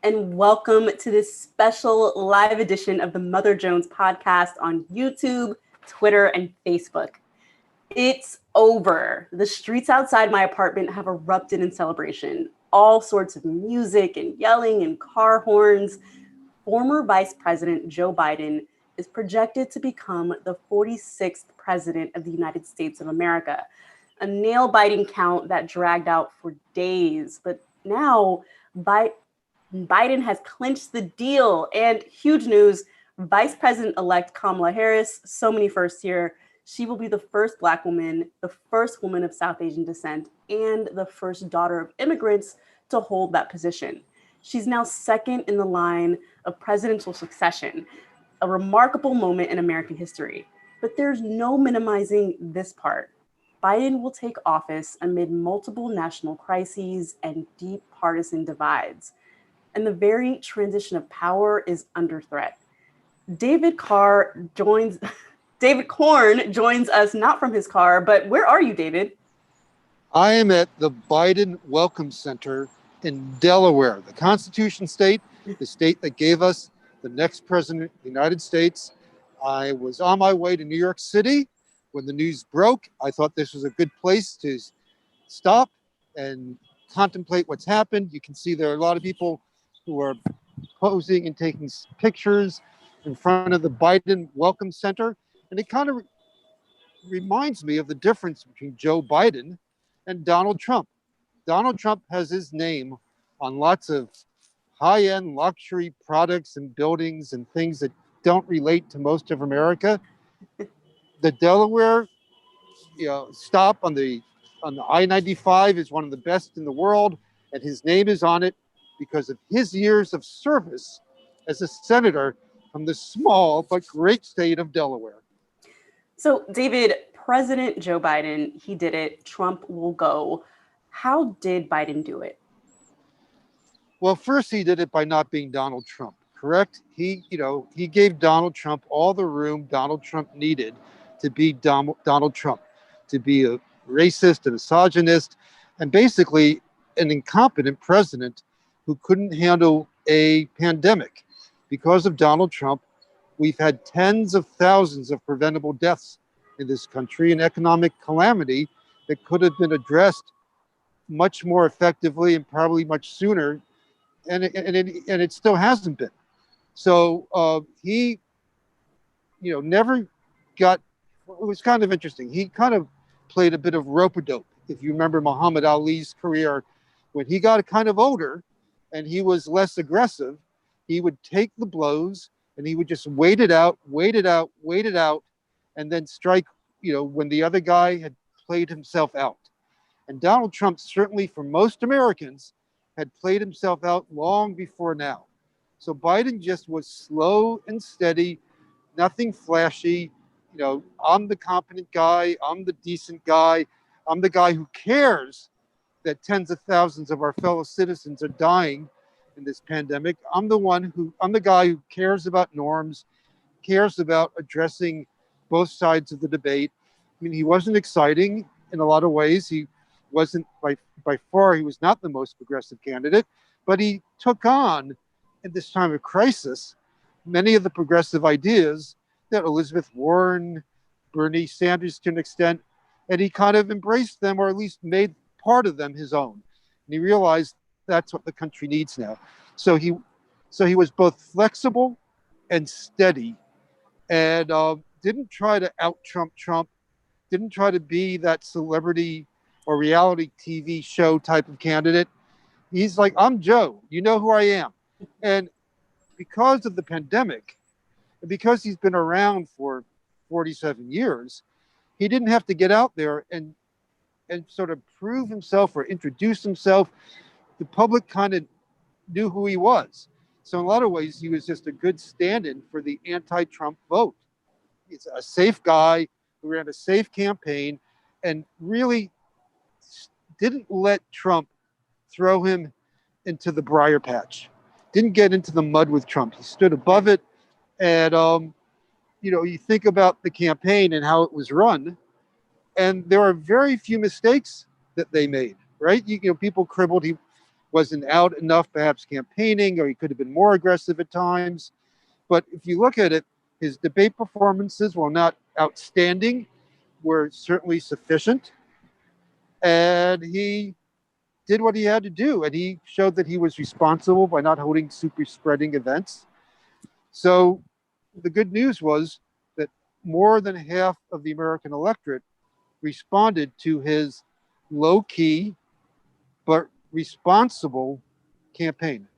and welcome to this special live edition of the Mother Jones podcast on YouTube, Twitter, and Facebook. It's over. The streets outside my apartment have erupted in celebration. All sorts of music and yelling and car horns. Former Vice President Joe Biden is projected to become the 46th president of the United States of America. A nail-biting count that dragged out for days, but now Biden has clinched the deal. And huge news, Vice President-elect Kamala Harris, so many firsts here. She will be the first Black woman, the first woman of South Asian descent, and the first daughter of immigrants to hold that position. She's now second in the line of presidential succession, a remarkable moment in American history. But there's no minimizing this part. Biden will take office amid multiple national crises and deep partisan divides. And the very transition of power is under threat. David Korn joins us not from his car, but where are you, David? I am at the Biden Welcome Center in Delaware, the Constitution state, the state that gave us the next president of the United States. I was on my way to New York City when the news broke. I thought this was a good place to stop and contemplate what's happened. You can see there are a lot of people who are posing and taking pictures in front of the Biden Welcome Center. And it kind of reminds me of the difference between Joe Biden and Donald Trump. Donald Trump has his name on lots of high-end luxury products and buildings and things that don't relate to most of America. The Delaware, stop on the I-95 is one of the best in the world, and his name is on it because of his years of service as a senator from the small but great state of Delaware. So, David, President Joe Biden, he did it. Trump will go. How did Biden do it? Well, first he did it by not being Donald Trump, correct? He gave Donald Trump all the room Donald Trump needed to be Donald Trump, to be a racist, a misogynist, and basically an incompetent president who couldn't handle a pandemic. Because of Donald Trump, we've had tens of thousands of preventable deaths in this country, an economic calamity that could have been addressed much more effectively and probably much sooner, and it still hasn't been. So he, never got. It was kind of interesting. He kind of played a bit of rope-a-dope. If you remember Muhammad Ali's career, when he got kind of older and he was less aggressive, he would take the blows and he would just wait it out, and then strike, when the other guy had played himself out. And Donald Trump, certainly for most Americans, had played himself out long before now. So Biden just was slow and steady, nothing flashy. I'm the competent guy, I'm the decent guy, I'm the guy who cares that tens of thousands of our fellow citizens are dying in this pandemic. I'm the guy who cares about norms, cares about addressing both sides of the debate. I mean, he wasn't exciting in a lot of ways. He wasn't by far, he was not the most progressive candidate, but he took on, at this time of crisis, many of the progressive ideas that Elizabeth Warren, Bernie Sanders to an extent, and he kind of embraced them, or at least made part of them his own. And he realized that's what the country needs now. So he was both flexible and steady, and didn't try to out-Trump, didn't try to be that celebrity or reality TV show type of candidate. He's like, I'm Joe, you know who I am. And because of the pandemic, and because he's been around for 47 years, he didn't have to get out there and sort of prove himself or introduce himself. The public kind of knew who he was. So in a lot of ways, he was just a good stand-in for the anti-Trump vote. He's a safe guy who ran a safe campaign and really didn't let Trump throw him into the briar patch. Didn't get into the mud with Trump. He stood above it. And, you think about the campaign and how it was run, and there are very few mistakes that they made, right? People cribbled. wasn't out enough, perhaps campaigning, or he could have been more aggressive at times. But if you look at it, his debate performances, while not outstanding, were certainly sufficient. And he did what he had to do. And he showed that he was responsible by not holding super spreading events. So the good news was that more than half of the American electorate responded to his low key but responsible campaign.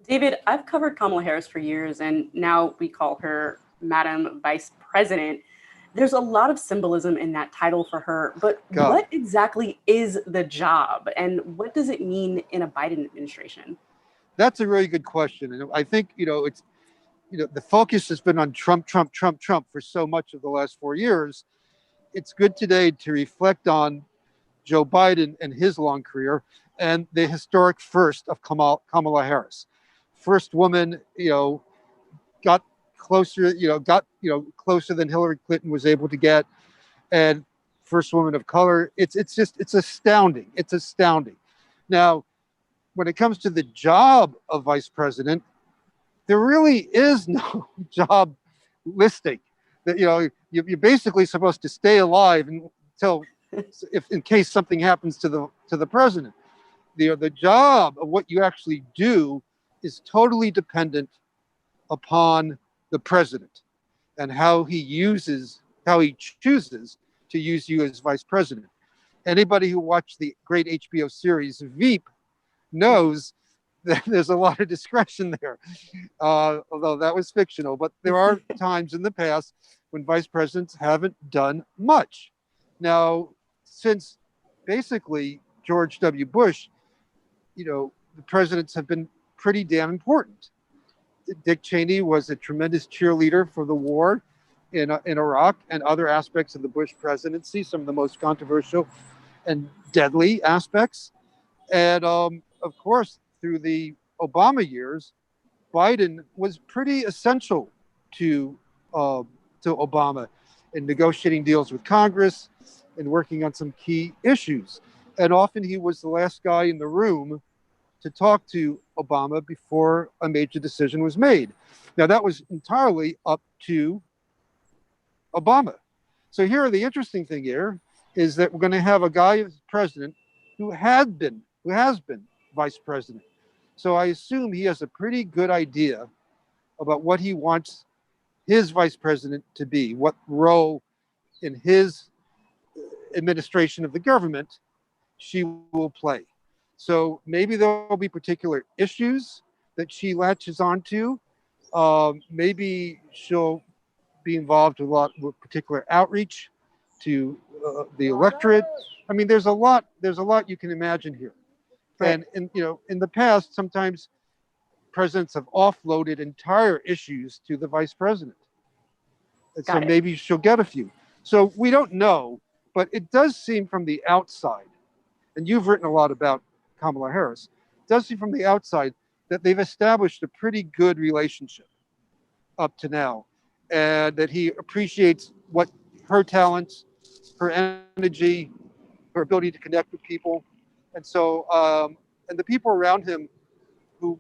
David, I've covered Kamala Harris for years, and now we call her Madam Vice President. There's a lot of symbolism in that title for her, but God, what exactly is the job, and what does it mean in a Biden administration? that's a really good question. And I think, it's, the focus has been on Trump, Trump, Trump, Trump for so much of the last 4 years. It's good today to reflect on Joe Biden and his long career and the historic first of Kamala Harris. First woman, got closer than Hillary Clinton was able to get, and first woman of color. It's astounding. It's astounding. Now, when it comes to the job of vice president, there really is no job listing. That you're basically supposed to stay alive until, if in case something happens to the president. The job of what you actually do is totally dependent upon the president and how he chooses to use you as vice president. Anybody who watched the great HBO series Veep knows that there's a lot of discretion there, although that was fictional. But there are times in the past when vice presidents haven't done much. Now, since basically George W. Bush, the presidents have been pretty damn important. Dick Cheney was a tremendous cheerleader for the war in Iraq and other aspects of the Bush presidency, some of the most controversial and deadly aspects. And of course, through the Obama years, Biden was pretty essential to Obama in negotiating deals with Congress and working on some key issues. And often he was the last guy in the room to talk to Obama before a major decision was made. Now, that was entirely up to Obama. So here, the interesting thing here is that we're going to have a guy as president who has been vice president. So I assume he has a pretty good idea about what he wants his vice president to be, what role in his administration of the government she will play. So maybe there will be particular issues that she latches onto. Maybe she'll be involved a lot with particular outreach to the electorate. I mean, there's a lot you can imagine here. Right. And in the past, sometimes presidents have offloaded entire issues to the vice president. And so Got it. maybe she'll get a few. So we don't know, but it does seem from the outside, and you've written a lot about Kamala Harris, it does seem from the outside that they've established a pretty good relationship up to now, and that he appreciates what her talents, her energy, her ability to connect with people. And so, and the people around him who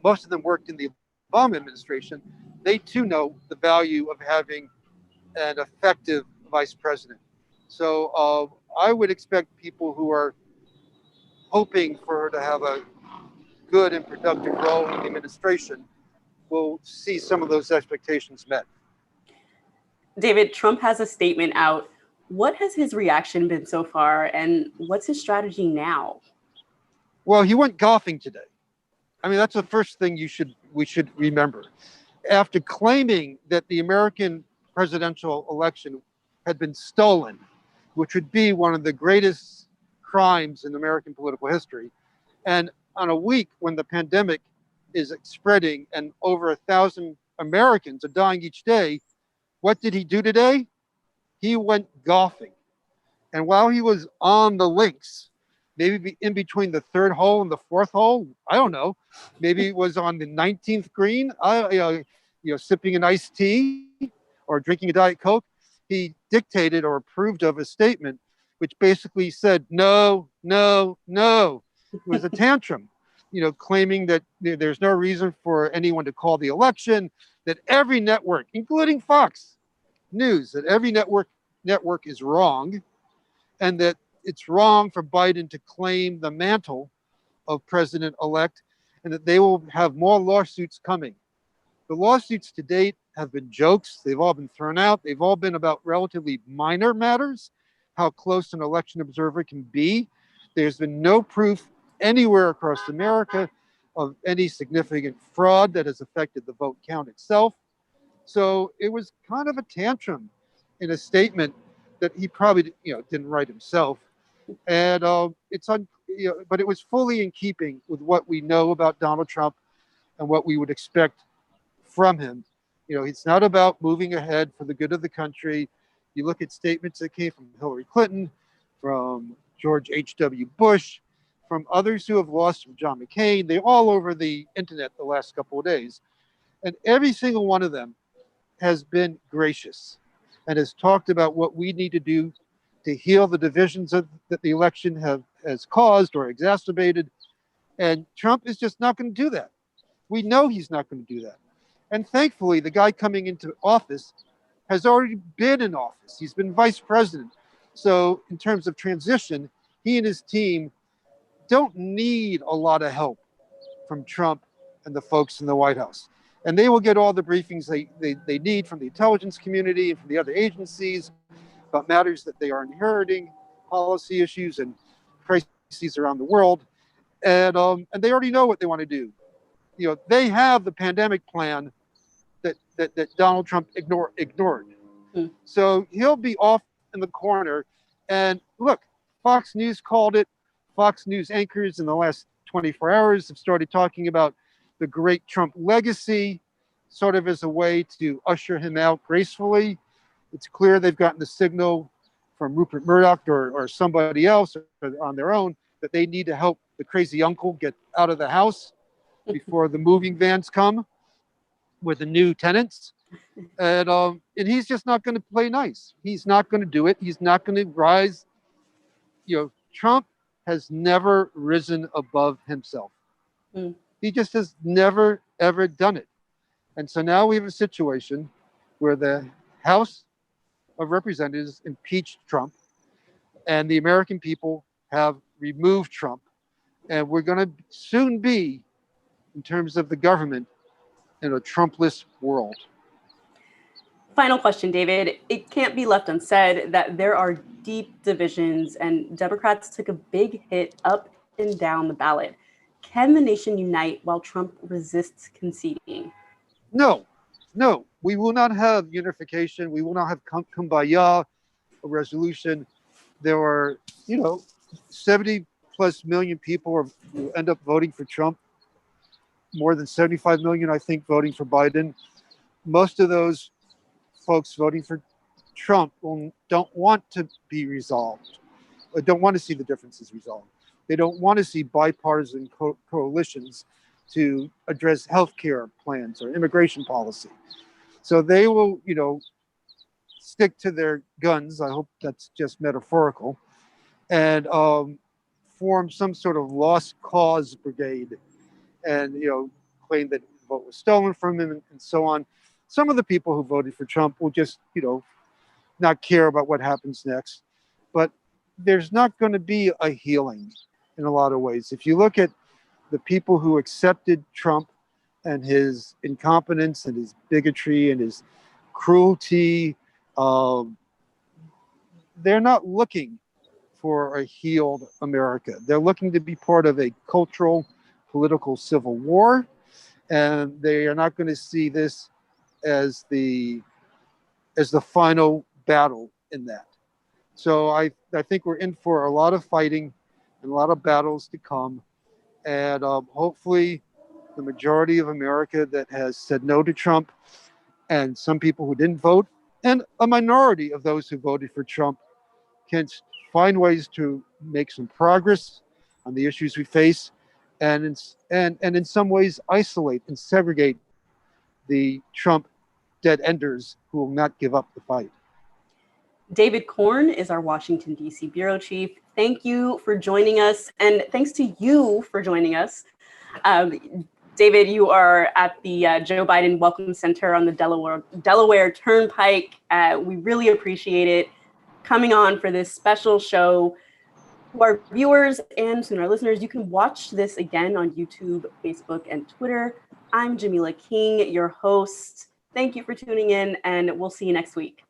most of them worked in the Obama administration, they too know the value of having an effective vice president. So I would expect people who are hoping for her to have a good and productive role in the administration will see some of those expectations met. David, Trump has a statement out. What has his reaction been so far, and what's his strategy now? Well, he went golfing today. I mean, that's the first thing we should remember. After claiming that the American presidential election had been stolen, which would be one of the greatest crimes in American political history, and on a week when the pandemic is spreading and over 1,000 Americans are dying each day, what did he do today? He went golfing. And while he was on the links, maybe in between the third hole and the fourth hole, I don't know, maybe it was on the 19th green, sipping an iced tea or drinking a Diet Coke, he dictated or approved of a statement which basically said no, no, no. It was a tantrum, claiming that there's no reason for anyone to call the election, that every network, including Fox News, that every network is wrong, and that it's wrong for Biden to claim the mantle of president-elect, and that they will have more lawsuits coming. The lawsuits to date have been jokes. They've all been thrown out. They've all been about relatively minor matters, how close an election observer can be. There's been no proof anywhere across America of any significant fraud that has affected the vote count itself. So it was kind of a tantrum in a statement that he probably didn't write himself, and but it was fully in keeping with what we know about Donald Trump and what we would expect from him. It's not about moving ahead for the good of the country. You look at statements that came from Hillary Clinton, from George H.W. Bush, from others who have lost, from John McCain. They're all over the internet the last couple of days. And every single one of them has been gracious and has talked about what we need to do to heal the divisions that the election has caused or exacerbated. And Trump is just not going to do that. We know he's not going to do that. And thankfully, the guy coming into office has already been in office. He's been vice president. So in terms of transition, he and his team don't need a lot of help from Trump and the folks in the White House. And they will get all the briefings they need from the intelligence community and from the other agencies about matters that they are inheriting, policy issues and crises around the world. And they already know what they want to do. They have the pandemic plan that Donald Trump ignored. Mm. So he'll be off in the corner. And look, Fox News called it. Fox News anchors in the last 24 hours have started talking about the great Trump legacy, sort of as a way to usher him out gracefully. It's clear they've gotten the signal from Rupert Murdoch or somebody else on their own that they need to help the crazy uncle get out of the house before the moving vans come with the new tenants. And he's just not going to play nice. He's not going to do it. He's not going to rise. Trump has never risen above himself. Mm. He just has never, ever done it. And so now we have a situation where the House of Representatives impeached Trump and the American people have removed Trump. And we're going to soon be, in terms of the government, in a Trumpless world. Final question, David. It can't be left unsaid that there are deep divisions and Democrats took a big hit up and down the ballot. Can the nation unite while Trump resists conceding? No, we will not have unification. We will not have kumbaya, a resolution. There are, 70 plus million people who end up voting for Trump. More than 75 million, I think, voting for Biden. Most of those folks voting for Trump don't want to be resolved, or don't want to see the differences resolved. They don't want to see bipartisan coalitions to address healthcare plans or immigration policy. So they will, stick to their guns. I hope that's just metaphorical, and form some sort of lost cause brigade, and claim that the vote was stolen from him and so on. Some of the people who voted for Trump will just, not care about what happens next. But there's not going to be a healing in a lot of ways. If you look at the people who accepted Trump and his incompetence and his bigotry and his cruelty, they're not looking for a healed America. They're looking to be part of a cultural, political civil war. And they are not going to see this as the final battle in that. So I think we're in for a lot of fighting and a lot of battles to come. And hopefully the majority of America that has said no to Trump, and some people who didn't vote, and a minority of those who voted for Trump, can find ways to make some progress on the issues we face, and in some ways isolate and segregate the Trump dead enders who will not give up the fight. David Korn is our Washington, D.C. bureau chief. Thank you for joining us, and thanks to you for joining us. David, you are at the Joe Biden Welcome Center on the Delaware Turnpike. We really appreciate it coming on for this special show. To our viewers and to our listeners, you can watch this again on YouTube, Facebook, and Twitter. I'm Jamila King, your host. Thank you for tuning in, and we'll see you next week.